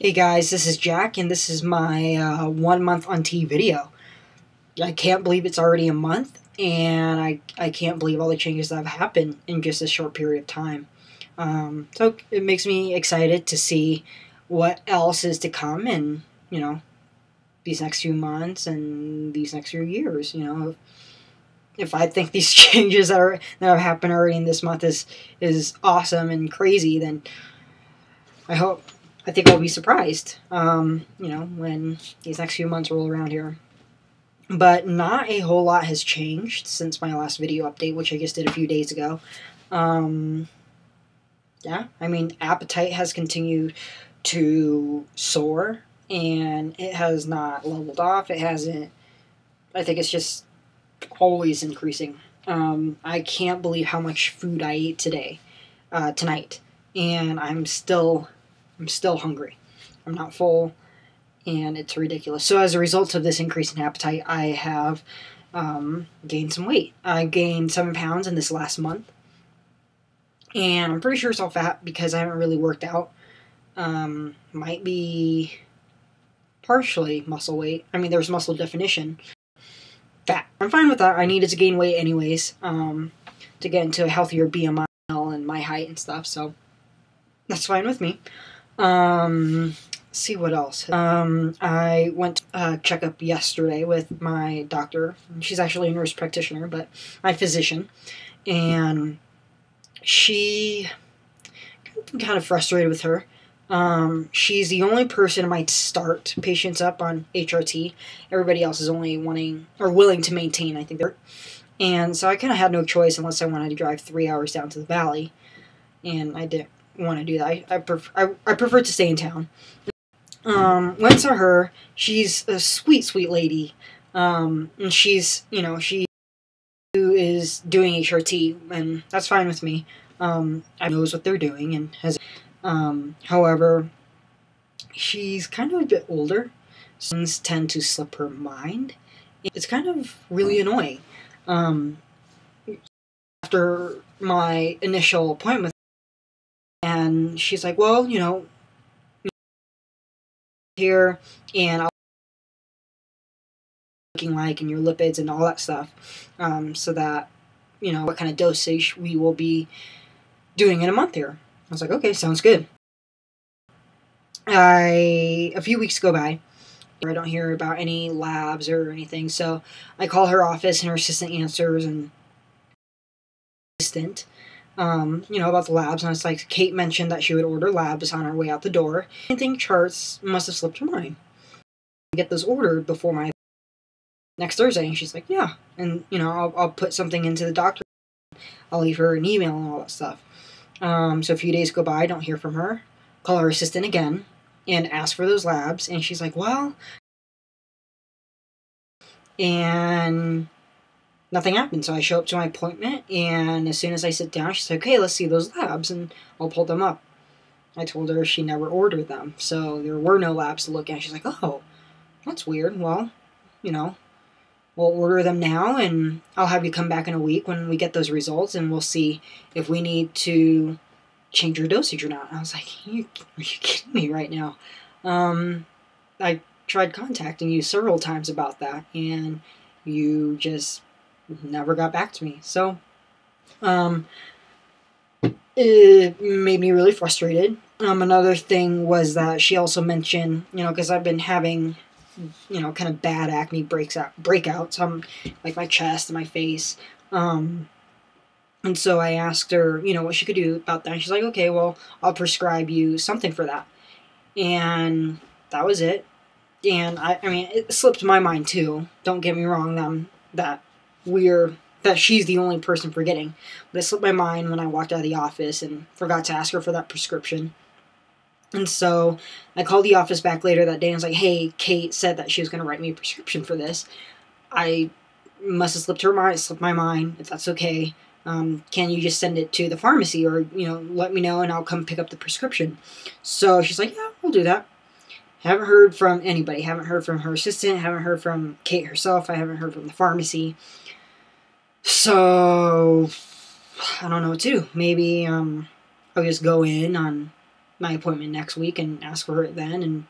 Hey guys, this is Jack, and this is my 1 month on T video. I can't believe it's already a month, and I can't believe all the changes that have happened in just a short period of time. So it makes me excited to see what else is to come in, these next few months and these next few years. If I think these changes that have happened already in this month is awesome and crazy, then I think I'll be surprised, when these next few months roll around here. But not a whole lot has changed since my last video update, which I just did a few days ago. Yeah, I mean, appetite has continued to soar, and it has not leveled off. It hasn't. I think it's just always increasing. I can't believe how much food I ate tonight, and I'm still hungry. I'm not full, and it's ridiculous. So as a result of this increase in appetite, I have gained some weight. I gained 7 pounds in this last month, and I'm pretty sure it's all fat because I haven't really worked out. Might be partially muscle weight. I mean, there's muscle definition. Fat. I'm fine with that. I needed to gain weight anyways, to get into a healthier BMI and my height and stuff, so that's fine with me. See what else. I went to a checkup yesterday with my doctor. She's actually a nurse practitioner, but my physician. And I'm kind of frustrated with her. She's the only person who might start patients up on HRT. Everybody else is only wanting or willing to maintain, I think. And so I kind of had no choice unless I wanted to drive 3 hours down to the valley. And I didn't want to do that. I prefer to stay in town. Went to her. She's a sweet, sweet lady. And she's, she is doing HRT, and that's fine with me. I knows what they're doing and has. However, she's kind of a bit older. So things tend to slip her mind. It's kind of really annoying. After my initial appointment, and she's like, well, here, and I'll looking like and your lipids and all that stuff, so that what kind of dosage we will be doing in a month here. I was like, okay, sounds good. A few weeks go by. I don't hear about any labs or anything, so I call her office and her assistant answers, and about the labs, and it's like Kate mentioned that she would order labs on her way out the door. I think charts must have slipped her mind. Get those ordered before my next Thursday, and she's like, yeah, and I'll put something into the doctor. I'll leave her an email and all that stuff. So a few days go by, I don't hear from her. Call her assistant again and ask for those labs, and she's like, well, and nothing happened. So I show up to my appointment, and as soon as I sit down, she's like, okay, let's see those labs, and I'll pull them up. I told her she never ordered them, so there were no labs to look at. She's like, oh, that's weird. Well, we'll order them now, and I'll have you come back in a week when we get those results, and we'll see if we need to change your dosage or not. And I was like, are you kidding me right now? I tried contacting you several times about that, and you just never got back to me. So, it made me really frustrated. Another thing was that she also mentioned, because I've been having, kind of bad acne breakouts, like my chest and my face. And so I asked her, what she could do about that. And she's like, okay, well, I'll prescribe you something for that. And that was it. And I mean, it slipped my mind too. Don't get me wrong, that she's the only person forgetting. But it slipped my mind when I walked out of the office and forgot to ask her for that prescription. And so I called the office back later that day and was like, hey, Kate said that she was going to write me a prescription for this. I must have slipped my mind, if that's okay. Can you just send it to the pharmacy, or, let me know and I'll come pick up the prescription. So she's like, yeah, we'll do that. Haven't heard from anybody. Haven't heard from her assistant. Haven't heard from Kate herself. I haven't heard from the pharmacy. So I don't know what to do. Maybe I'll just go in on my appointment next week and ask for it then and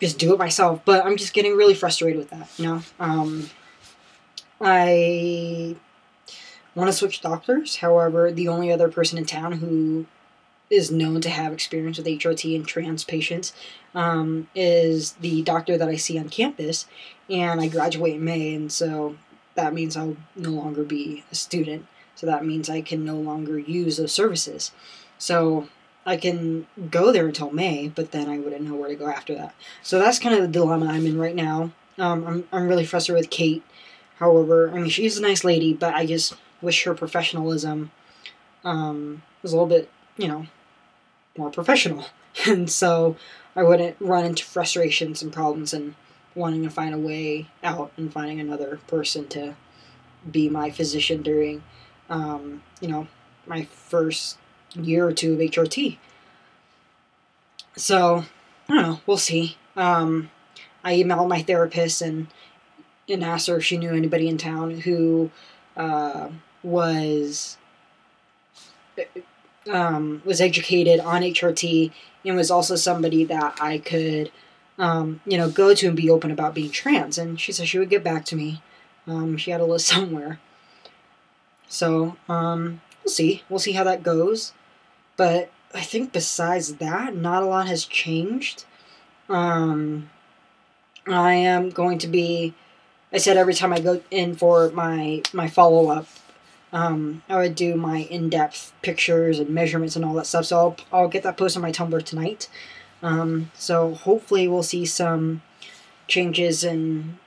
just do it myself. But I'm just getting really frustrated with that, you know. I want to switch doctors. However, the only other person in town who is known to have experience with HRT and trans patients is the doctor that I see on campus, and I graduate in May, and so that means I'll no longer be a student. So that means I can no longer use those services. So I can go there until May, but then I wouldn't know where to go after that. So that's kind of the dilemma I'm in right now. I'm really frustrated with Kate. However, I mean, she's a nice lady, but I just wish her professionalism was a little bit, you know, more professional. And so I wouldn't run into frustrations and problems and wanting to find a way out and finding another person to be my physician during, you know, my first year or two of HRT. So, I don't know, we'll see. I emailed my therapist and asked her if she knew anybody in town who was educated on HRT and was also somebody that I could, you know, go to and be open about being trans. And she said she would get back to me. She had a list somewhere. So, we'll see. We'll see how that goes. But I think besides that, not a lot has changed. I am going to be, I said every time I go in for my follow-up, I would do my in-depth pictures and measurements and all that stuff. So I'll get that posted on my Tumblr tonight. So hopefully we'll see some changes in,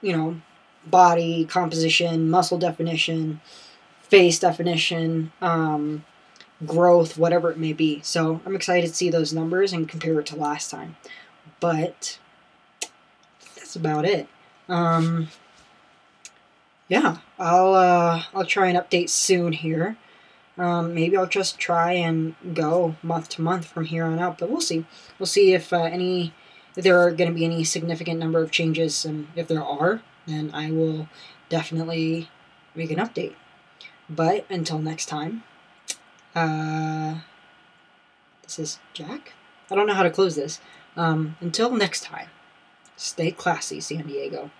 you know, body composition, muscle definition, face definition, growth, whatever it may be. So I'm excited to see those numbers and compare it to last time. But that's about it. Yeah, I'll try and update soon here. Maybe I'll just try and go month to month from here on out, but we'll see. We'll see if there are going to be any significant number of changes, and if there are, then I will definitely make an update. But until next time, this is Jack. I don't know how to close this. Until next time, stay classy, San Diego.